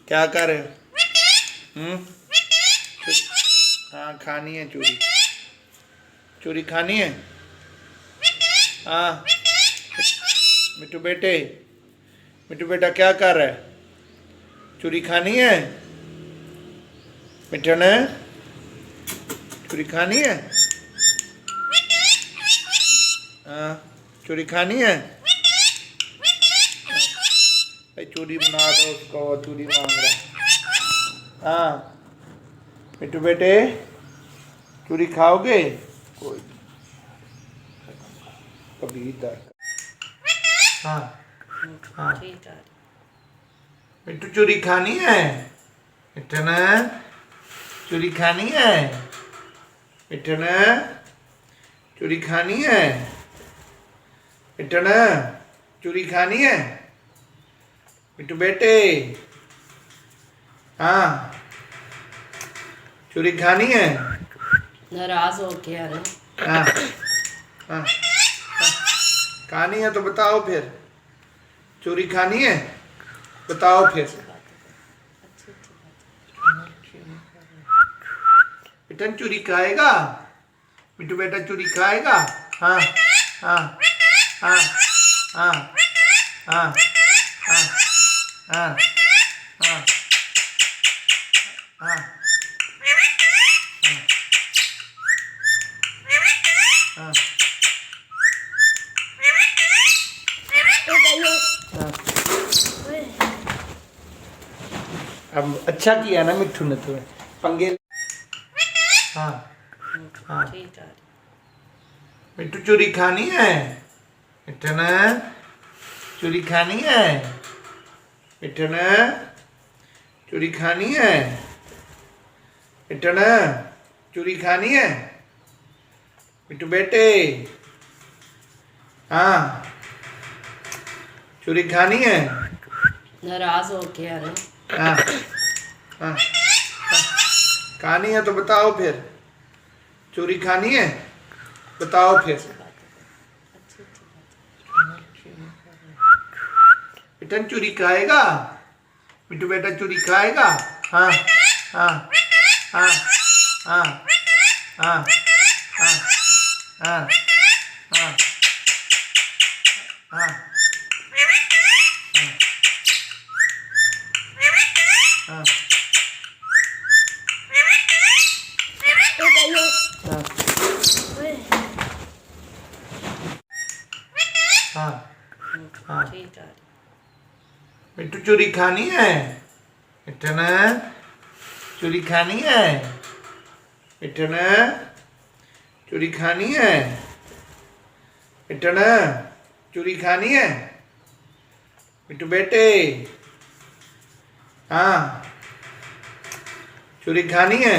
क्या कर रहे हो? हाँ खानी है चूरी। चूरी खानी है। हाँ मिट्टू बेटे, मिट्टू बेटा क्या कर रहा है? चूरी खानी है मिठन? चूरी खानी है। हाँ चूरी खानी है। भाई चूरी बना दो उसको, चूरी मांग रहा है। हाँ मिट्टू बेटे चूरी खाओगे? कोई कभी इधर। हाँ हाँ मिट्टू चूरी खानी है। मिठन चूरी खानी है। मिठन चूरी खानी है। मिठन चूरी खानी है। मिट्टू बेटे हाँ चूरी खानी है। नाराज हो गया ना। हाँ हाँ खानी है तो बताओ फिर। चूरी खानी है बताओ फिर। मिठन चूरी खाएगा? मिट्टू बेटा चूरी खाएगा? हाँ हाँ हाँ हाँ हाँ हाँ हाँ हाँ हाँ हाँ अब अच्छा किया ना मिट्टू ने तुम्हें पंगे। हाँ हाँ मिट्टू चूरी खानी है। मिठन चूरी खानी है। मिठन चूरी खानी है। मिठन चूरी खानी है। मिट्टू बेटे हाँ चूरी खानी है। नाराज हो गया ना। हाँ हाँ खानी है तो बताओ फिर। चूरी खानी है बताओ फिर। मिठन चूरी खाएगा? मिट्टू बेटा चूरी खाएगा? हाँ हाँ हाँ हाँ हाँ हाँ हाँ हाँ हाँ हाँ हाँ हाँ मिट्टू चूरी खानी है। मिठन चूरी खानी है। मिठन चूरी खानी है। मिठन चूरी खानी है। मिट्टू बेटे हाँ चूरी खानी है।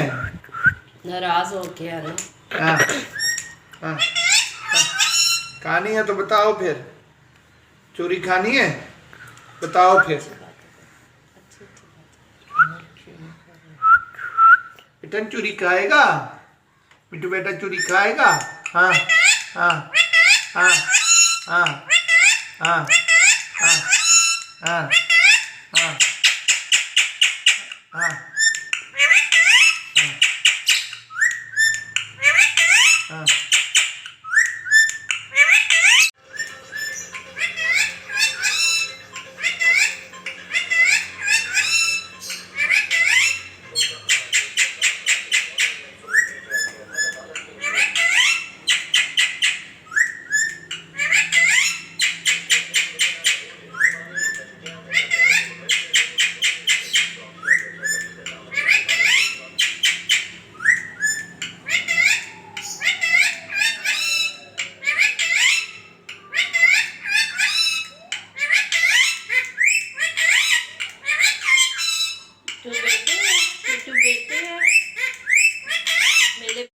नाराज हो गया ना। हाँ हाँ खानी है तो बताओ फिर। चूरी खानी है बताओ फिर। मिठन चूरी खाएगा? मिट्टू बेटा चूरी खाएगा? हाँ हाँ हाँ हाँ हाँ हाँ हाँ